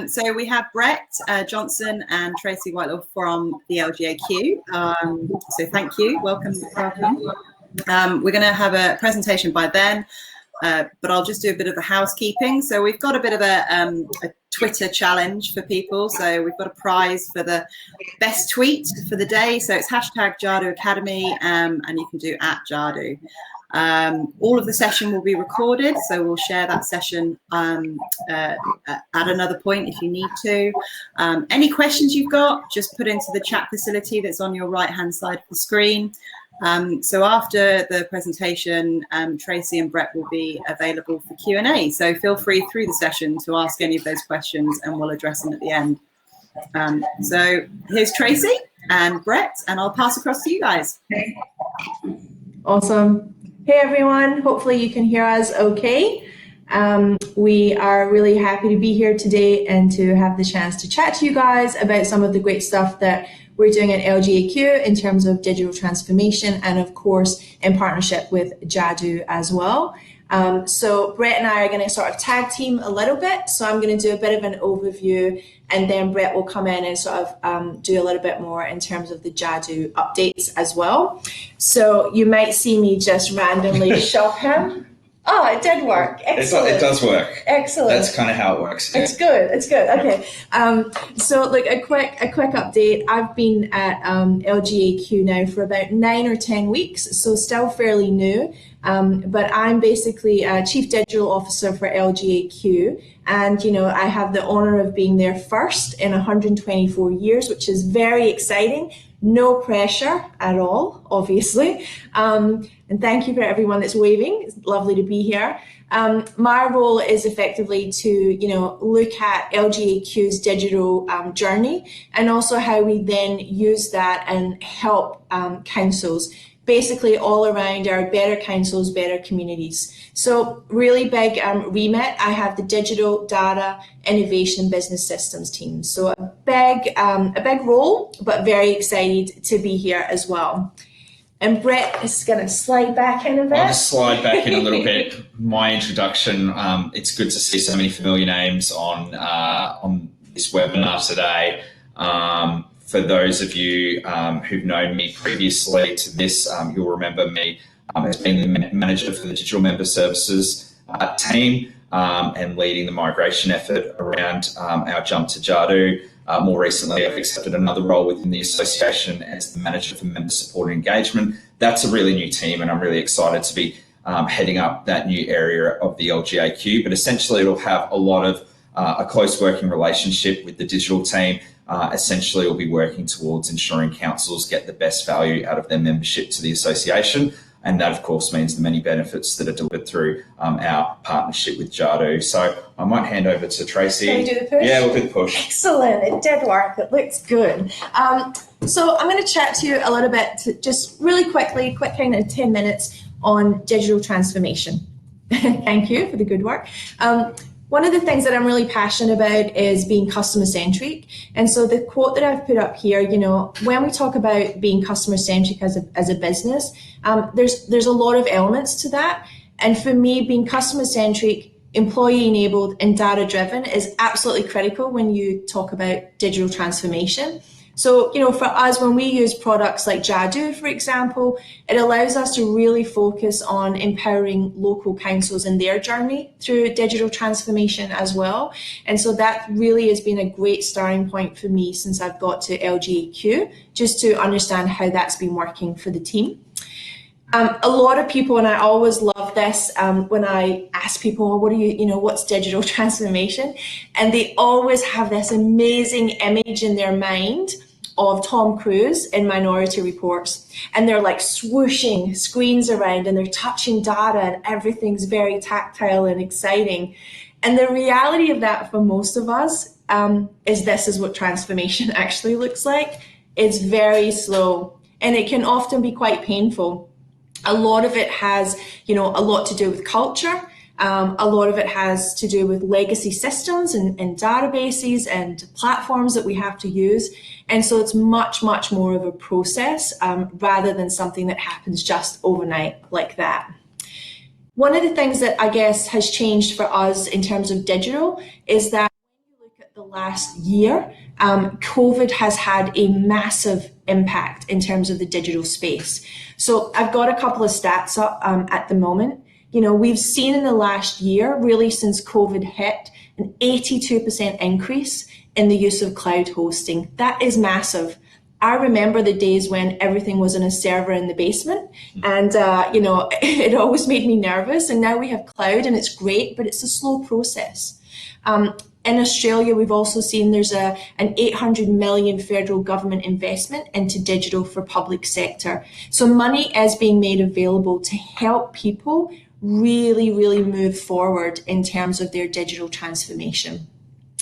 So we have Brett Johnson and Tracy Whitelaw from the LGAQ. So thank you. Welcome. We're going to have a presentation by then, but I'll just do a bit of the housekeeping. So we've got a bit of a Twitter challenge for people. So we've got a prize for the best tweet for the day. So it's hashtag Jadu Academy, and you can do @Jadu. All of the session will be recorded, so we'll share that session at another point if you need to. Any questions you've got, just put into the chat facility that's on your right hand side of the screen. So after the presentation, Tracy and Brett will be available for Q&A, so feel free through the session to ask any of those questions and we'll address them at the end. So here's Tracy and Brett, and I'll pass across to you guys. Awesome. Hey everyone, hopefully you can hear us okay. We are really happy to be here today and to have the chance to chat to you guys about some of the great stuff that we're doing at LGAQ in terms of digital transformation, and of course in partnership with Jadu as well. So Brett and I are going to sort of tag team a little bit. So I'm going to do a bit of an overview, and then Brett will come in and sort of do a little bit more in terms of the Jadu updates as well. So you might see me just randomly shove him. Oh, it did work. Excellent. It does work. Excellent. That's kind of how it works. It's good. It's good. Okay. So like a quick update. I've been at LGAQ now for about 9 or 10 weeks, so still fairly new. But I'm basically Chief Digital Officer for LGAQ, and I have the honor of being there first in 124 years, which is very exciting. No pressure at all, obviously. And thank you for everyone that's waving. It's lovely to be here. My role is effectively to, look at LGAQ's digital journey, and also how we then use that and help councils, basically all around our better councils, better communities. So really big remit. I have the digital data innovation business systems team. So a big role, but very excited to be here as well. And Brett is going to slide back in a bit. I'll just slide back in a little bit. My introduction, it's good to see so many familiar names on this webinar today. For those of you who've known me previously to this, you'll remember me as being the manager for the digital member services team and leading the migration effort around our jump to Jadu. More recently, I've accepted another role within the association as the manager for member support and engagement. That's a really new team, and I'm really excited to be heading up that new area of the LGAQ. But essentially, it'll have a lot of a close working relationship with the digital team. Essentially, we'll be working towards ensuring councils get the best value out of their membership to the association. And that, of course, means the many benefits that are delivered through our partnership with Jadu. So I might hand over to Tracy. Can we do the push? Yeah, we'll do the push. Excellent. It did work. It looks good. So I'm going to chat to you a little bit, just really quickly, quick kind of 10 minutes on digital transformation. Thank you for the good work. One of the things that I'm really passionate about is being customer centric. And so the quote that I've put up here, when we talk about being customer centric as a business, there's a lot of elements to that. And for me, being customer centric, employee enabled and data driven is absolutely critical when you talk about digital transformation. So, for us, when we use products like Jadu, for example, it allows us to really focus on empowering local councils in their journey through digital transformation as well. And so that really has been a great starting point for me since I've got to LGAQ, just to understand how that's been working for the team. A lot of people, and I always love this when I ask people, what's digital transformation? And they always have this amazing image in their mind of Tom Cruise in Minority Reports, and they're like swooshing screens around and they're touching data and everything's very tactile and exciting. And the reality of that for most of us is this is what transformation actually looks like. It's very slow, and it can often be quite painful. A lot of it has, a lot to do with culture. A lot of it has to do with legacy systems and databases and platforms that we have to use. And so it's much, much more of a process rather than something that happens just overnight like that. One of the things that I guess has changed for us in terms of digital is that when you look at the last year, COVID has had a massive impact in terms of the digital space. So I've got a couple of stats up at the moment. You know, we've seen in the last year, really since COVID hit, an 82% increase in the use of cloud hosting. That is massive. I remember the days when everything was in a server in the basement, and you know, it always made me nervous. And now we have cloud, and it's great, but it's a slow process. In Australia, we've also seen there's an 800 million federal government investment into digital for public sector. So money is being made available to help people really, really move forward in terms of their digital transformation.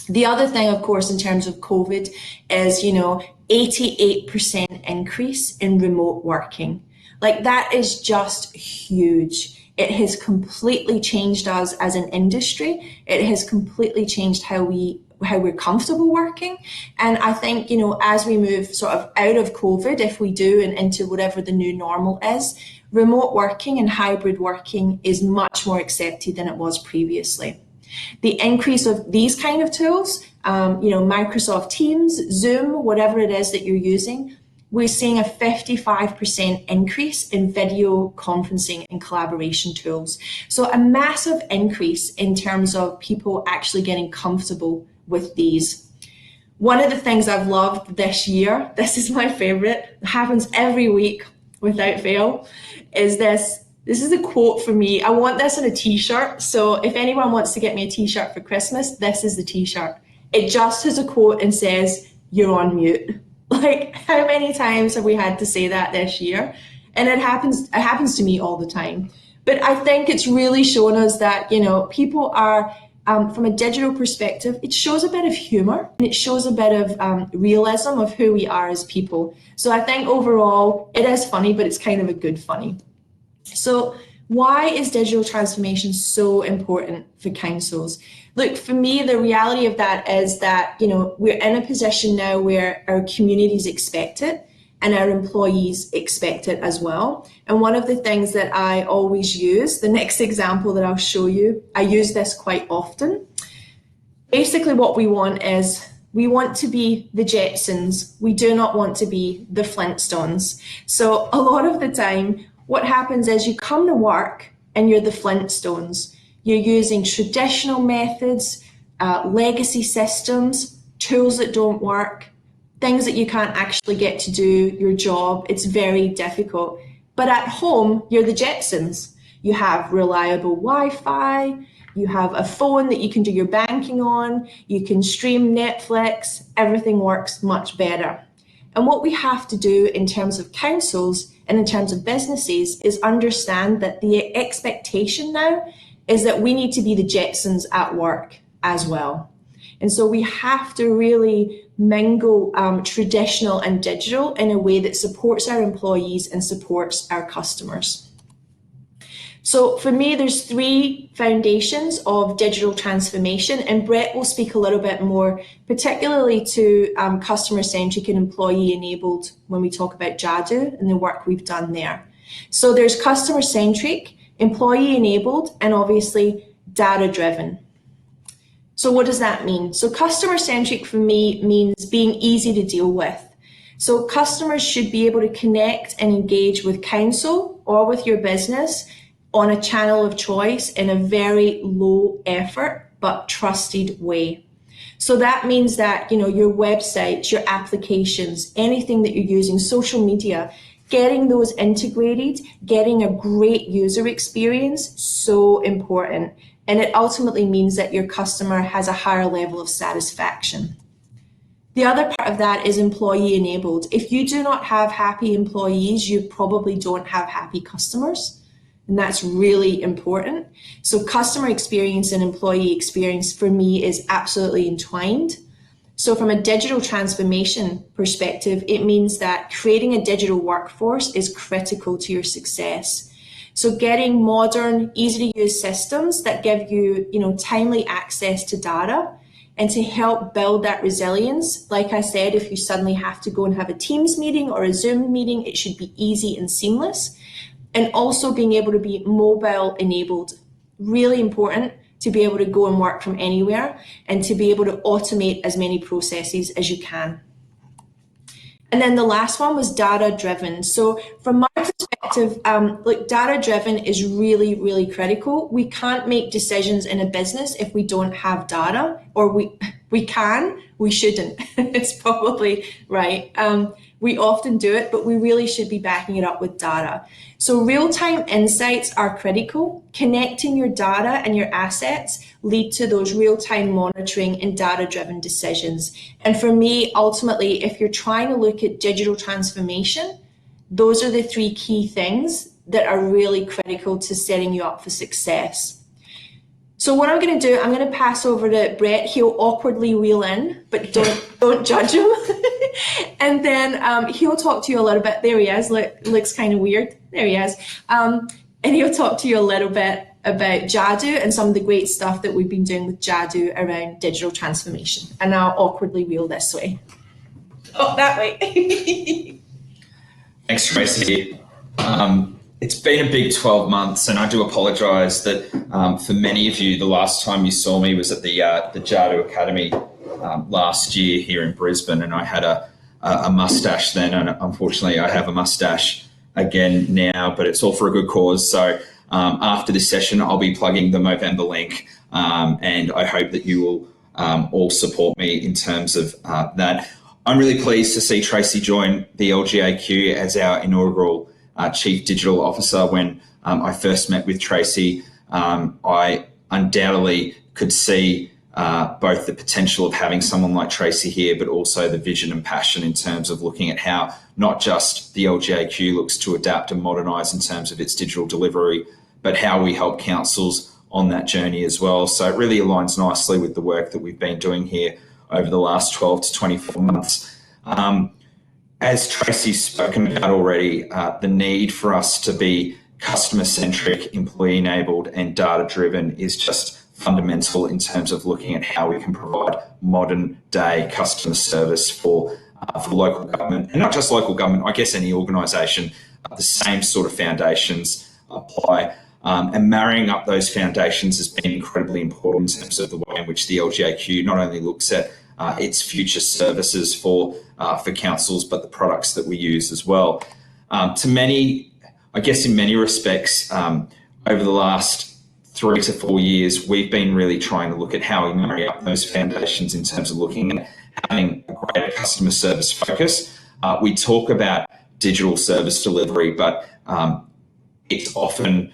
The other thing, of course, in terms of COVID is, you know, 88% increase in remote working. Like, that is just huge. It has completely changed us as an industry. It has completely changed how we're comfortable working. And I think, you know, as we move sort of out of COVID, if we do, and into whatever the new normal is, remote working and hybrid working is much more accepted than it was previously. The increase of these kind of tools, you know, Microsoft Teams, Zoom, whatever it is that you're using, we're seeing a 55% increase in video conferencing and collaboration tools. So a massive increase in terms of people actually getting comfortable with these. One of the things I've loved this year, this is my favorite, it happens every week without fail, is this. This is a quote for me. I want this in a t-shirt. So if anyone wants to get me a t-shirt for Christmas, this is the t-shirt. It just has a quote and says, "You're on mute." Like, how many times have we had to say that this year? And it happens to me all the time. But I think it's really shown us that, you know, people are, from a digital perspective, it shows a bit of humor, and it shows a bit of realism of who we are as people. So I think overall it is funny, but it's kind of a good funny. So why is digital transformation so important for councils? Look, for me, the reality of that is that, you know, we're in a position now where our communities expect it and our employees expect it as well. And one of the things that I always use, the next example that I'll show you, I use this quite often. Basically what we want is, we want to be the Jetsons. We do not want to be the Flintstones. So a lot of the time, what happens is you come to work and you're the Flintstones. You're using traditional methods, legacy systems, tools that don't work, things that you can't actually get to do your job. It's very difficult. But at home, you're the Jetsons. You have reliable Wi-Fi, you have a phone that you can do your banking on, you can stream Netflix, everything works much better. And what we have to do in terms of councils and in terms of businesses is understand that the expectation now is that we need to be the Jetsons at work as well. And so we have to really mingle traditional and digital in a way that supports our employees and supports our customers. So for me, there's 3 foundations of digital transformation, and Brett will speak a little bit more, particularly to customer-centric and employee-enabled when we talk about Jadu and the work we've done there. So there's customer-centric, employee-enabled, and obviously data-driven. So what does that mean? So customer-centric for me means being easy to deal with. So customers should be able to connect and engage with council or with your business on a channel of choice in a very low effort but trusted way. So that means that, you know, your websites, your applications, anything that you're using, social media, getting those integrated, getting a great user experience, so important. And it ultimately means that your customer has a higher level of satisfaction. The other part of that is employee enabled. If you do not have happy employees, you probably don't have happy customers. And that's really important. So customer experience and employee experience for me is absolutely entwined. So from a digital transformation perspective, it means that creating a digital workforce is critical to your success. So getting modern, easy to use systems that give you, timely access to data and to help build that resilience. Like I said, if you suddenly have to go and have a Teams meeting or a Zoom meeting, it should be easy and seamless. And also being able to be mobile enabled, really important. to be able to go and work from anywhere and to be able to automate as many processes as you can. And then the last one was data-driven. So from my perspective, data-driven is really, really critical. We can't make decisions in a business if we don't have data, or we can, we shouldn't. It's probably right. We often do it, but we really should be backing it up with data. So real-time insights are critical. Connecting your data and your assets lead to those real-time monitoring and data-driven decisions. And for me, ultimately, if you're trying to look at digital transformation, those are the three key things that are really critical to setting you up for success. So what I'm going to do, I'm going to pass over to Brett. He'll awkwardly wheel in, but don't judge him. And then he'll talk to you a little bit. There he is. Looks kind of weird. There he is. And he'll talk to you a little bit about Jadu and some of the great stuff that we've been doing with Jadu around digital transformation. And I'll awkwardly wheel this way. Oh, that way. Thanks, Tracy. It's been a big 12 months, and I do apologise that for many of you, the last time you saw me was at the Jadu Academy last year here in Brisbane, and I had a mustache then, and unfortunately I have a mustache again now, but it's all for a good cause. So after this session, I'll be plugging the Movember link, and I hope that you will all support me in terms of that. I'm really pleased to see Tracy join the LGAQ as our inaugural Chief Digital Officer. When I first met with Tracy, I undoubtedly could see both the potential of having someone like Tracy here, but also the vision and passion in terms of looking at how not just the LGAQ looks to adapt and modernise in terms of its digital delivery, but how we help councils on that journey as well. So it really aligns nicely with the work that we've been doing here over the last 12 to 24 months. As Tracy's spoken about already, the need for us to be customer-centric, employee-enabled and data-driven is just fundamental in terms of looking at how we can provide modern-day customer service for local government, and not just local government, I guess any organisation. The same sort of foundations apply, and marrying up those foundations has been incredibly important in terms of the way in which the LGAQ not only looks at its future services for councils, but the products that we use as well. To many, I guess in many respects, over the last 3 to 4 years, we've been really trying to look at how we marry up those foundations in terms of looking at having a greater customer service focus. We talk about digital service delivery, but it's often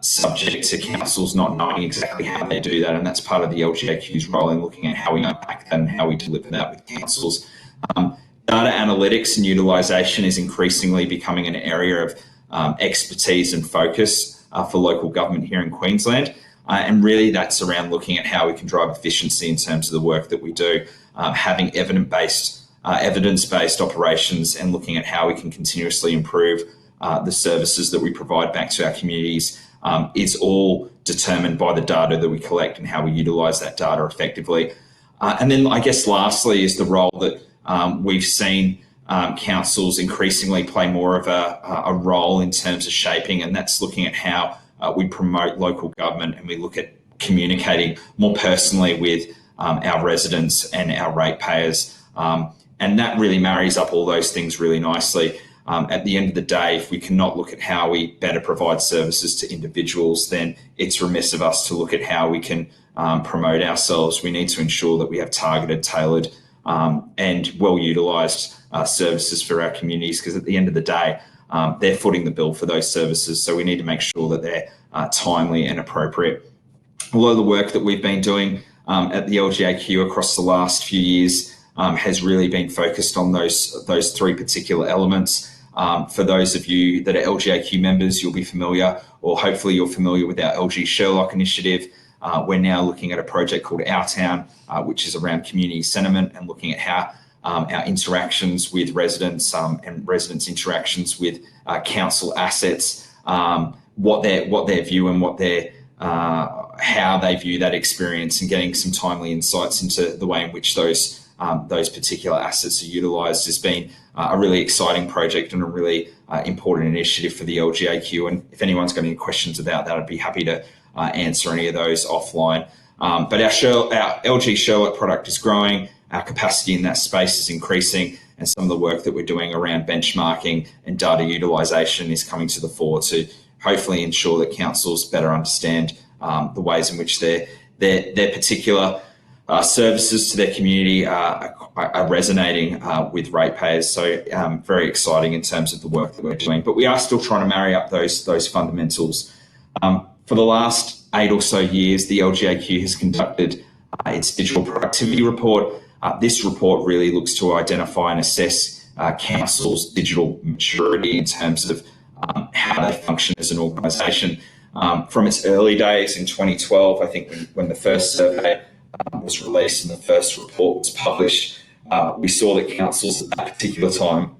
subject to councils not knowing exactly how they do that, and that's part of the LGAQ's role in looking at how we unpack that and how we deliver that with councils. Data analytics and utilisation is increasingly becoming an area of expertise and focus for local government here in Queensland, and really that's around looking at how we can drive efficiency in terms of the work that we do, having evidence-based operations, and looking at how we can continuously improve the services that we provide back to our communities is all determined by the data that we collect and how we utilise that data effectively. And then I guess lastly is the role that we've seen councils increasingly play more of a role in terms of shaping, and that's looking at how we promote local government and we look at communicating more personally with our residents and our ratepayers. And that really marries up all those things really nicely. At the end of the day, if we cannot look at how we better provide services to individuals, then it's remiss of us to look at how we can promote ourselves. We need to ensure that we have targeted, tailored and well-utilised services for our communities, because at the end of the day, they're footing the bill for those services. So we need to make sure that they're timely and appropriate. A lot of the work that we've been doing at the LGAQ across the last few years has really been focused on those three particular elements. For those of you that are LGAQ members, you'll be familiar, or hopefully you're familiar with our LG Sherlock initiative. We're now looking at a project called Our Town, which is around community sentiment and looking at how our interactions with residents and residents' interactions with council assets, what their view and what their how they view that experience, and getting some timely insights into the way in which those particular assets are utilised has been a really exciting project and a really important initiative for the LGAQ. And if anyone's got any questions about that, I'd be happy to answer any of those offline. But our LG Sherlock product is growing, our capacity in that space is increasing, and some of the work that we're doing around benchmarking and data utilisation is coming to the fore to hopefully ensure that councils better understand the ways in which their particular services to their community are resonating with ratepayers. So very exciting in terms of the work that we're doing. But we are still trying to marry up those fundamentals. For the last 8 or so years, the LGAQ has conducted its digital productivity report. This report really looks to identify and assess councils' digital maturity in terms of how they function as an organisation. From its early days in 2012, I think when the first survey was released and the first report was published, we saw that councils at that particular time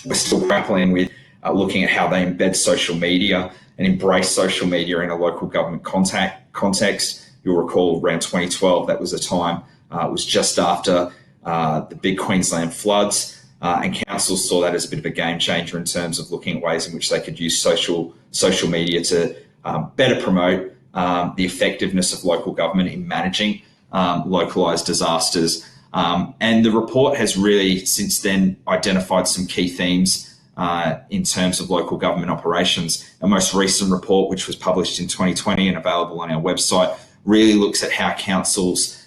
were still grappling with looking at how they embed social media and embrace social media in a local government context. You'll recall around 2012, that was a time, it was just after the big Queensland floods, and councils saw that as a bit of a game changer in terms of looking at ways in which they could use social media to better promote the effectiveness of local government in managing localised disasters. And the report has really since then identified some key themes in terms of local government operations. Our most recent report, which was published in 2020 and available on our website, really looks at how councils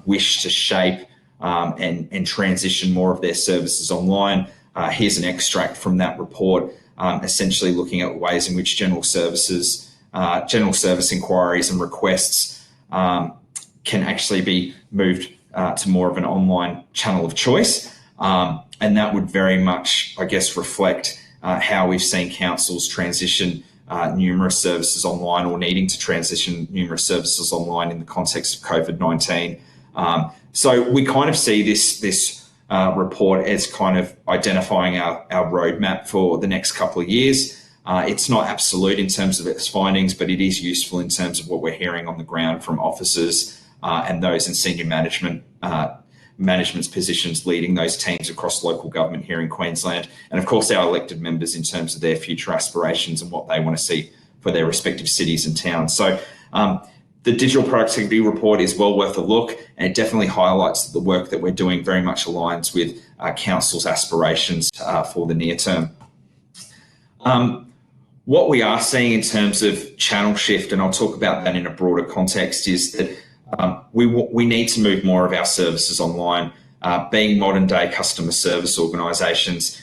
wish to shape and transition more of their services online. Here's an extract from that report, essentially looking at ways in which general service inquiries and requests can actually be moved to more of an online channel of choice. And that would very much, I guess, reflect how we've seen councils transition numerous services online or needing to transition numerous services online in the context of COVID-19. So we kind of see this report as kind of identifying our roadmap for the next couple of years. It's not absolute in terms of its findings, but it is useful in terms of what we're hearing on the ground from officers and those in senior management's positions leading those teams across local government here in Queensland, and of course our elected members in terms of their future aspirations and what they want to see for their respective cities and towns. So the digital productivity report is well worth a look, and it definitely highlights that the work that we're doing very much aligns with council's aspirations for the near term. What we are seeing in terms of channel shift, and I'll talk about that in a broader context, is that we need to move more of our services online. Being modern day customer service organisations,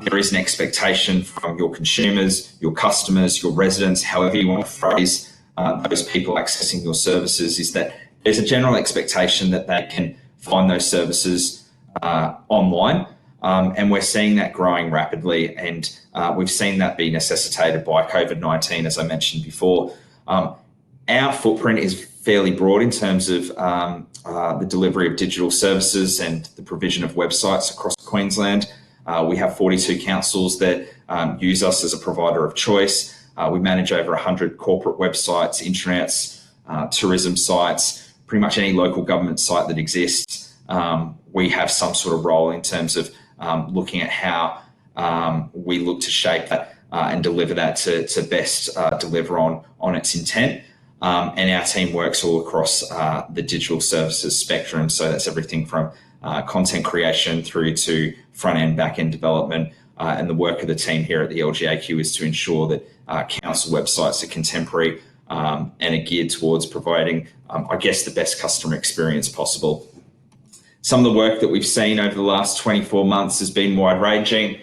there is an expectation from your consumers, your customers, your residents, however you want to phrase those people accessing your services, is that there's a general expectation that they can find those services online. And we're seeing that growing rapidly, and we've seen that be necessitated by COVID-19, as I mentioned before. Our footprint is fairly broad in terms of the delivery of digital services and the provision of websites across Queensland. We have 42 councils that use us as a provider of choice. We manage over 100 corporate websites, intranets, tourism sites, pretty much any local government site that exists. We have some sort of role in terms of looking at how we look to shape that and deliver that to best deliver on its intent. And our team works all across the digital services spectrum. So that's everything from content creation through to front-end, back-end development. And the work of the team here at the LGAQ is to ensure that council websites are contemporary and are geared towards providing, I guess, the best customer experience possible. Some of the work that we've seen over the last 24 months has been wide-ranging.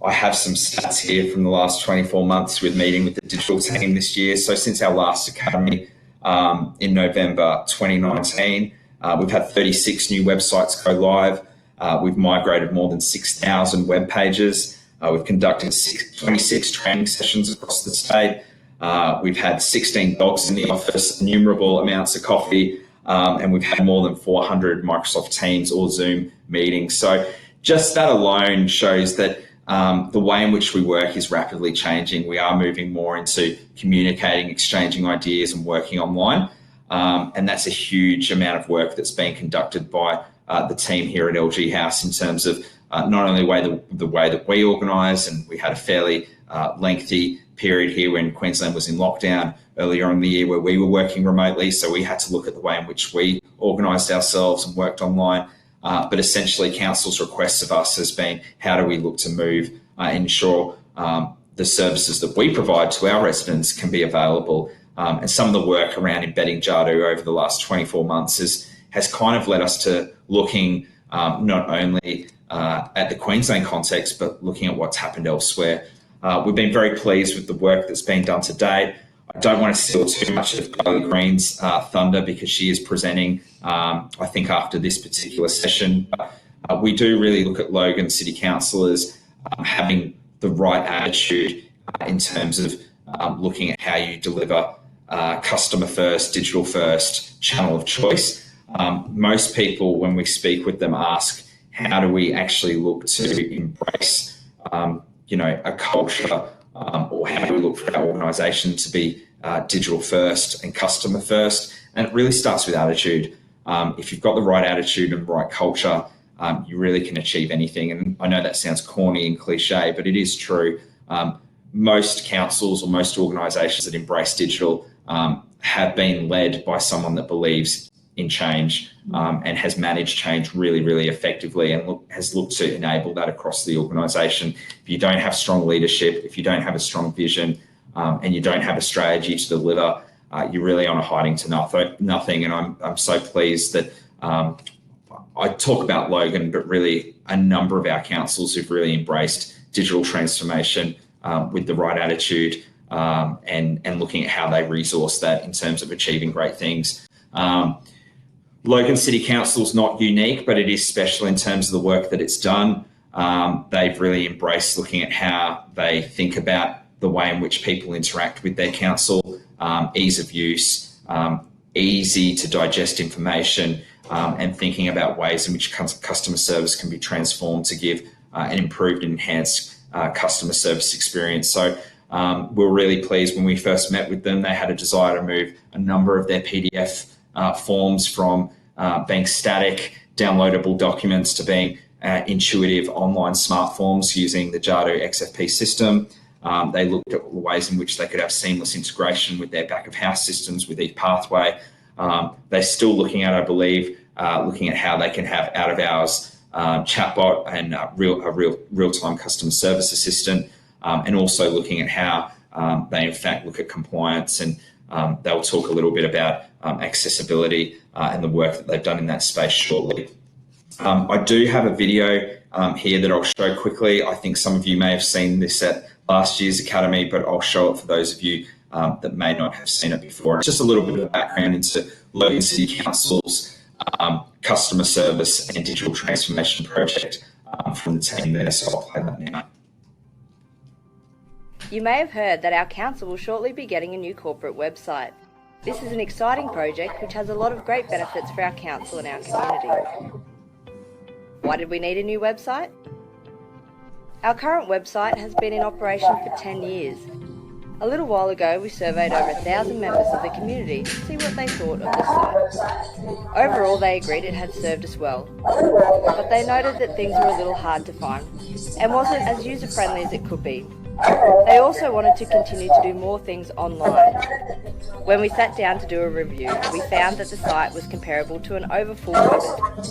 I have some stats here from the last 24 months with meeting with the digital team this year. So since our last academy in November 2019, we've had 36 new websites go live. We've migrated more than 6,000 web pages. We've conducted 26 training sessions across the state. We've had 16 dogs in the office, innumerable amounts of coffee, and we've had more than 400 Microsoft Teams or Zoom meetings. So just that alone shows that the way in which we work is rapidly changing. We are moving more into communicating, exchanging ideas and working online. And that's a huge amount of work that's being conducted by the team here at LG House in terms of not only the way that we organise, and we had a fairly lengthy period here when Queensland was in lockdown, earlier in the year where we were working remotely, so we had to look at the way in which we organised ourselves and worked online. But essentially, council's requests of us has been, how do we look to move, ensure the services that we provide to our residents can be available. And some of the work around embedding Jadu over the last 24 months has kind of led us to looking not only at the Queensland context, but looking at what's happened elsewhere. We've been very pleased with the work that's been done to date. I don't want to steal too much of Kylie Green's thunder because she is presenting, I think, after this particular session. But we do really look at Logan City councillors having the right attitude in terms of looking at how you deliver customer first, digital first channel of choice. Most people, when we speak with them, ask, how do we actually look to embrace, a culture, or how do we look for our organisation to be digital first and customer first? And it really starts with attitude. If you've got the right attitude and the right culture, you really can achieve anything. And I know that sounds corny and cliche, but it is true. Most councils or most organisations that embrace digital have been led by someone that believes in change and has managed change really, really effectively and has looked to enable that across the organisation. If you don't have strong leadership, if you don't have a strong vision, and you don't have a strategy to deliver, you're really on a hiding to nothing. And I'm so pleased that I talk about Logan, but really a number of our councils who've really embraced digital transformation with the right attitude and looking at how they resource that in terms of achieving great things. Logan City Council is not unique, but it is special in terms of the work that it's done. They've really embraced looking at how they think about the way in which people interact with their council, ease of use, easy to digest information, and thinking about ways in which customer service can be transformed to give an improved and enhanced customer service experience. So we were really pleased when we first met with them. They had a desire to move a number of their PDF forms from being static, downloadable documents to being intuitive online smart forms using the Jadu XFP system. They looked at the ways in which they could have seamless integration with their back of house systems with each pathway. They're still looking at, I believe, looking at how they can have out of hours chatbot and a real-time customer service assistant, and also looking at how they in fact look at compliance, and they'll talk a little bit about accessibility and the work that they've done in that space shortly. I do have a video here that I'll show quickly. I think some of you may have seen this at last year's Academy, but I'll show it for those of you that may not have seen it before. It's just a little bit of background into Logan City Council's customer service and digital transformation project from the team there, so I'll play that now. You may have heard that our council will shortly be getting a new corporate website. This is an exciting project which has a lot of great benefits for our council and our community. Why did we need a new website? Our current website has been in operation for 10 years. A little while ago, we surveyed over 1,000 members of the community to see what they thought of the site. Overall, they agreed it had served us well, but they noted that things were a little hard to find and wasn't as user-friendly as it could be. They also wanted to continue to do more things online. When we sat down to do a review, we found that the site was comparable to an overfull website.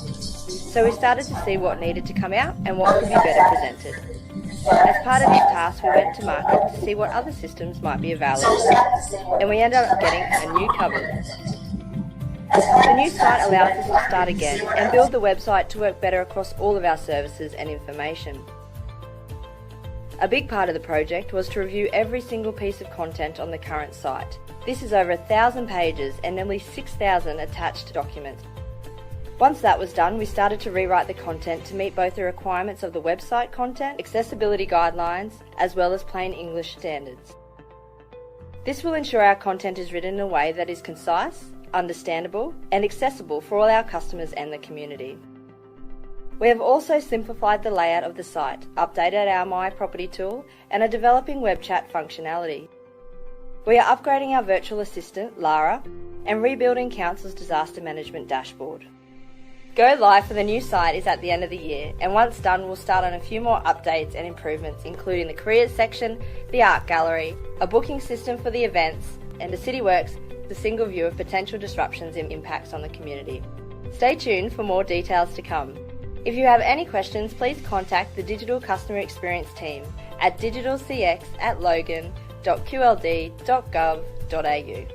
So we started to see what needed to come out and what could be better presented. As part of this task, we went to market to see what other systems might be available, and we ended up getting a new cover. The new site allows us to start again and build the website to work better across all of our services and information. A big part of the project was to review every single piece of content on the current site. This is over 1,000 pages and nearly 6,000 attached documents. Once that was done, we started to rewrite the content to meet both the requirements of the website content, accessibility guidelines, as well as plain English standards. This will ensure our content is written in a way that is concise, understandable, and accessible for all our customers and the community. We have also simplified the layout of the site, updated our My Property tool, and are developing web chat functionality. We are upgrading our virtual assistant, Lara, and rebuilding Council's disaster management dashboard. Go live for the new site is at the end of the year, and once done, we'll start on a few more updates and improvements, including the careers section, the art gallery, a booking system for the events, and a city works with a single view of potential disruptions and impacts on the community. Stay tuned for more details to come. If you have any questions, please contact the Digital Customer Experience team at digitalcx@logan.qld.gov.au.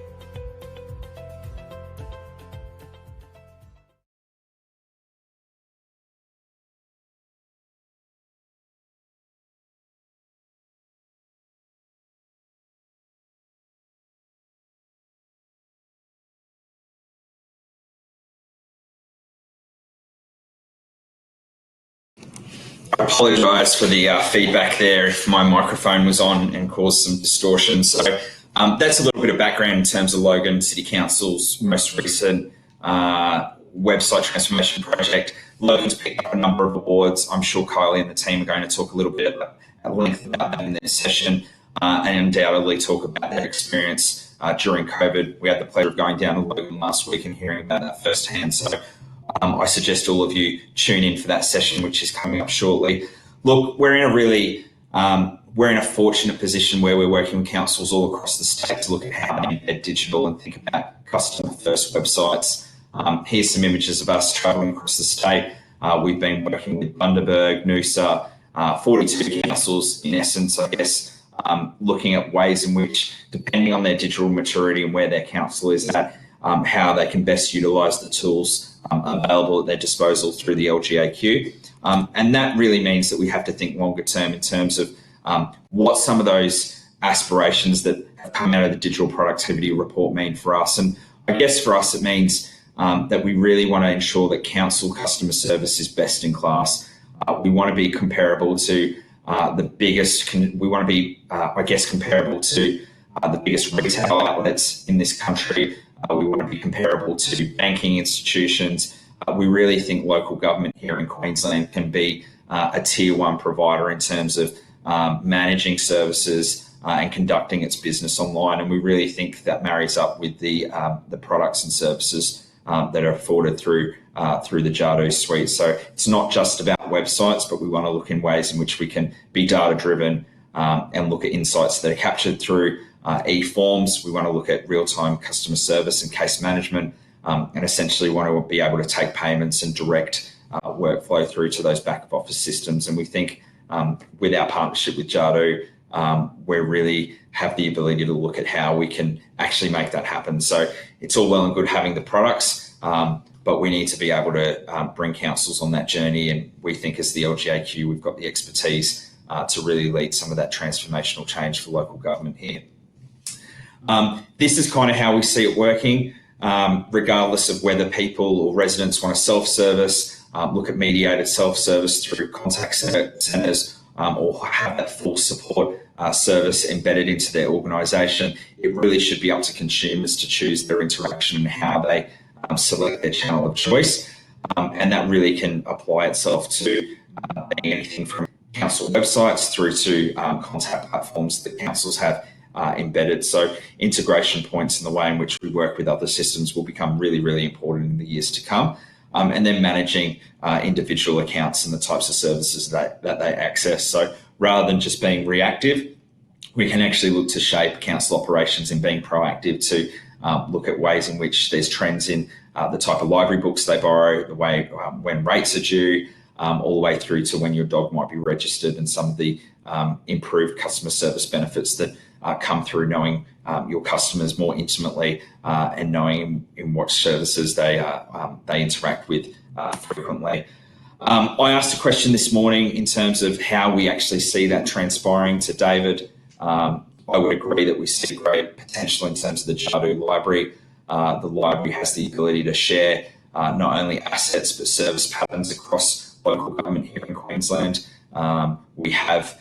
I apologise for the feedback there if my microphone was on and caused some distortion. So that's a little bit of background in terms of Logan City Council's most recent website transformation project. Logan's picked up a number of awards. I'm sure Kylie and the team are going to talk a little bit at length about that in their session and undoubtedly talk about their experience during COVID. We had the pleasure of going down to Logan last week and hearing about that firsthand. So I suggest all of you tune in for that session, which is coming up shortly. Look, we're in a fortunate position where we're working with councils all across the state to look at how they embed digital and think about customer-first websites. Here's some images of us travelling across the state. We've been working with Bundaberg, Noosa, 42 councils in essence, I guess, looking at ways in which, depending on their digital maturity and where their council is at, how they can best utilise the tools available at their disposal through the LGAQ. And that really means that we have to think longer term in terms of what some of those aspirations that have come out of the digital productivity report mean for us. And I guess for us, it means that we really want to ensure that council customer service is best in class. We want to be comparable to the biggest, we want to be, I guess, comparable to the biggest retail outlets in this country. We want to be comparable to banking institutions. We really think local government here in Queensland can be a tier one provider in terms of managing services and conducting its business online. And we really think that marries up with the products and services that are afforded through the Jadu suite. So it's not just about websites, but we want to look in ways in which we can be data driven and look at insights that are captured through e-forms. We want to look at real-time customer service and case management, and essentially want to be able to take payments and direct workflow through to those back office systems. And we think with our partnership with Jadu, we really have the ability to look at how we can actually make that happen. So it's all well and good having the products, but we need to be able to bring councils on that journey. And we think as the LGAQ, we've got the expertise to really lead some of that transformational change for local government here. This is kind of how we see it working, regardless of whether people or residents want to self-service, look at mediated self-service through contact centres, or have that full support service embedded into their organisation. It really should be up to consumers to choose their interaction and how they select their channel of choice. And that really can apply itself to being anything from council websites through to contact platforms that councils have embedded. So integration points in the way in which we work with other systems will become really, really important in the years to come. And then managing individual accounts and the types of services that they access. So rather than just being reactive, we can actually look to shape council operations in being proactive to look at ways in which there's trends in the type of library books they borrow, the way when rates are due, all the way through to when your dog might be registered, and some of the improved customer service benefits that come through knowing your customers more intimately and knowing in what services they interact with frequently. I asked a question this morning in terms of how we actually see that transpiring to David. I would agree that we see great potential in terms of the Jadu library. The library has the ability to share not only assets but service patterns across local government here in Queensland. We have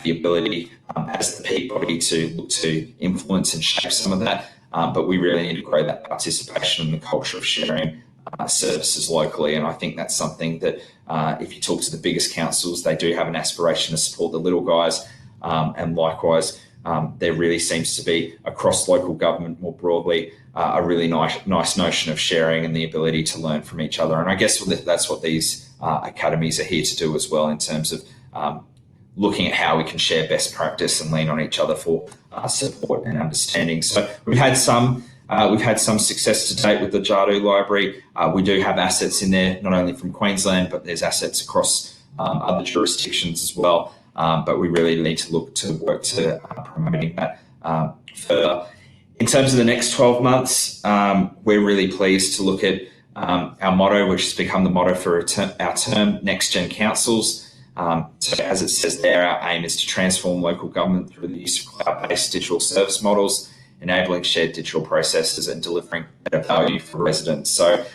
the ability as the peak body to look to influence and shape some of that, but we really need to grow that participation and the culture of sharing services locally. And I think that's something that if you talk to the biggest councils, they do have an aspiration to support the little guys, and likewise there really seems to be across local government more broadly a really nice notion of sharing and the ability to learn from each other. And I guess that's what these academies are here to do as well, in terms of looking at how we can share best practice and lean on each other for support and understanding. So we've had some success to date with the Jadu library. We do have assets in there, not only from Queensland, but there's assets across other jurisdictions as well. But we really need to look to work to promoting that further. In terms of the next 12 months, we're really pleased to look at our motto, which has become the motto for our term, Next Gen Councils. So as it says there, our aim is to transform local government through the use of cloud-based digital service models, enabling shared digital processes and delivering better value for residents. So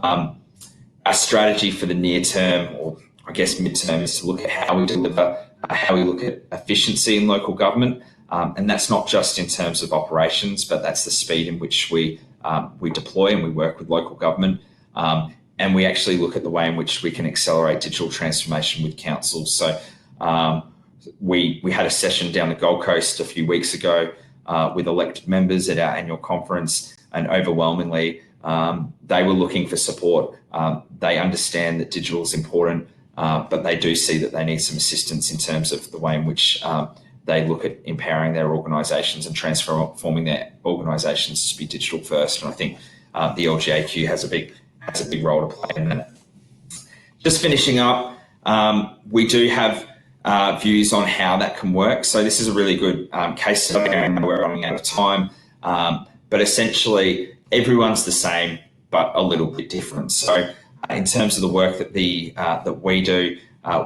our strategy for the near term, or I guess mid-term, is to look at how we deliver, how we look at efficiency in local government. And that's not just in terms of operations, but that's the speed in which we deploy and we work with local government. And we actually look at the way in which we can accelerate digital transformation with councils. So we had a session down the Gold Coast a few weeks ago with elected members at our annual conference, and overwhelmingly they were looking for support. They understand that digital is important, but they do see that they need some assistance in terms of the way in which they look at empowering their organisations and transforming their organisations to be digital first. And I think the LGAQ has a big role to play in that. Just finishing up, we do have views on how that can work. So this is a really good case study. I know we're running out of time, but essentially everyone's the same, but a little bit different. So in terms of the work that that we do,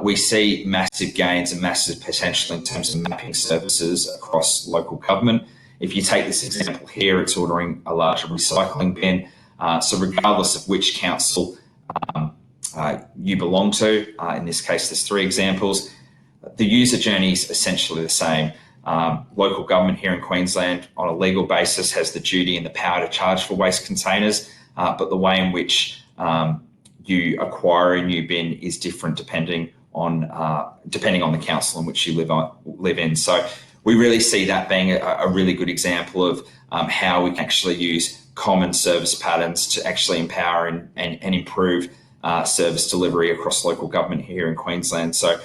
we see massive gains and massive potential in terms of mapping services across local government. If you take this example here, it's ordering a larger recycling bin. So regardless of which council you belong to, in this case there's 3 examples, the user journey is essentially the same. Local government here in Queensland on a legal basis has the duty and the power to charge for waste containers, but the way in which you acquire a new bin is different depending on the council in which you live in. So we really see that being a really good example of how we can actually use common service patterns to actually empower and improve service delivery across local government here in Queensland. So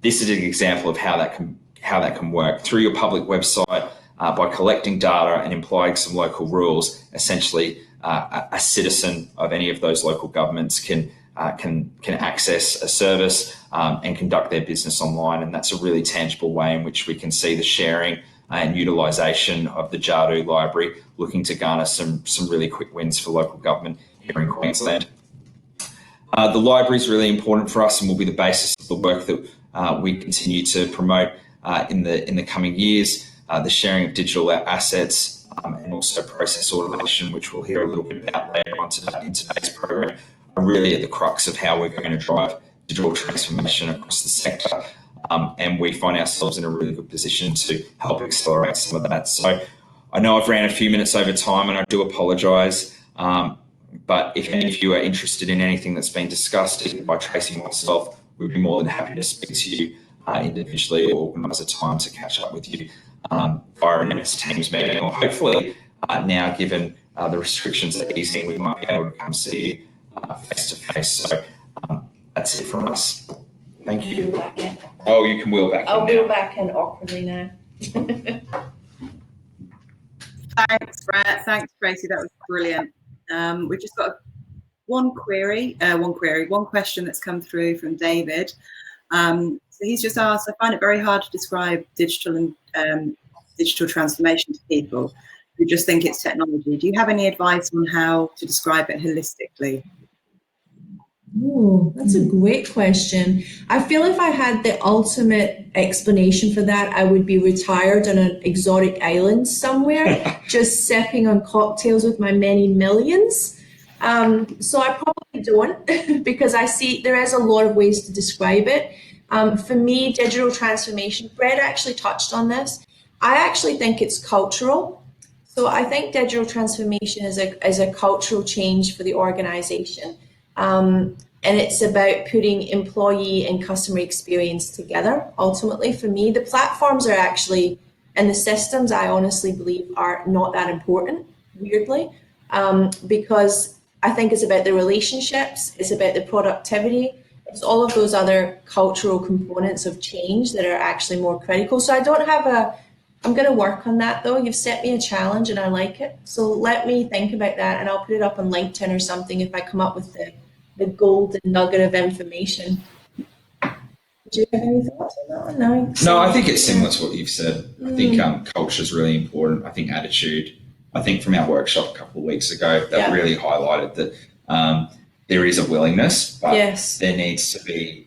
this is an example of how that can work through your public website by collecting data and applying some local rules. Essentially, a citizen of any of those local governments can access a service and conduct their business online, and that's a really tangible way in which we can see the sharing and utilisation of the Jadu library, looking to garner some really quick wins for local government here in Queensland. The library is really important for us and will be the basis of the work that we continue to promote in the coming years. The sharing of digital assets and also process automation, which we'll hear a little bit about later on in today's program, are really at the crux of how we're going to drive digital transformation across the sector. And we find ourselves in a really good position to help accelerate some of that. So I know I've ran a few minutes over time and I do apologise, but if any of you are interested in anything that's been discussed, either by Tracy or myself, we'd be more than happy to speak to you individually or organise a time to catch up with you via an MS Teams meeting, or hopefully now, given the restrictions are easing, we might be able to come see you face to face. So that's it from us. Thank you. Oh, you can wheel back in. I'll wheel back in awkwardly now. Thanks, Brett. Thanks, Tracy. That was brilliant. We've just got one question that's come through from David. So he's just asked, I find it very hard to describe digital and digital transformation to people who just think it's technology. Do you have any advice on how to describe it holistically? Oh, that's a great question. I feel if I had the ultimate explanation for that, I would be retired on an exotic island somewhere, just sipping on cocktails with my many millions. So I probably don't, because I see there is a lot of ways to describe it. For me, digital transformation, Brett actually touched on this. I actually think it's cultural. So I think digital transformation is a cultural change for the organization. And it's about putting employee and customer experience together. Ultimately, for me, the platforms are actually, and the systems, I honestly believe, are not that important, weirdly, because I think it's about the relationships, it's about the productivity, It's all of those other cultural components of change that are actually more critical. So I don't have I'm going to work on that though. You've set me a challenge and I like it. So let me think about that, and I'll put it up on LinkedIn or something if I come up with the golden nugget of information. Do you have any thoughts on that one? No, I think it's similar to what you've said. I think culture is really important. I think attitude. I think from our workshop a couple of weeks ago, that really highlighted that there is a willingness, but there needs to be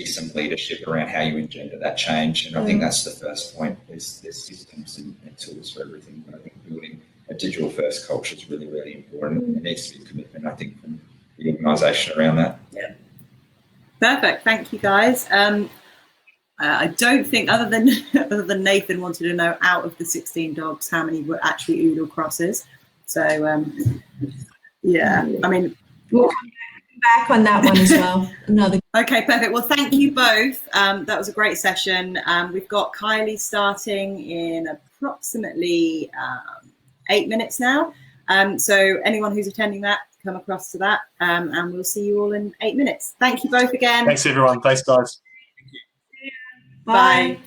some leadership around how you engender that change. And I think that's the first point. There's systems and tools for everything. But I think building a digital first culture is really, really important. There needs to be a commitment, I think, from the organisation around that. Yeah. Perfect. Thank you, guys. I don't think, other than Nathan wanted to know, out of the 16 dogs, how many were actually oodle crosses. So, yeah, I mean, we'll come back on that one as well. Okay, perfect. Well, thank you both. That was a great session. We've got Kylie starting in approximately 8 minutes now. So anyone who's attending that, come across to that, and we'll see you all in 8 minutes. Thank you both again. Thanks, everyone. Thanks, guys. Bye.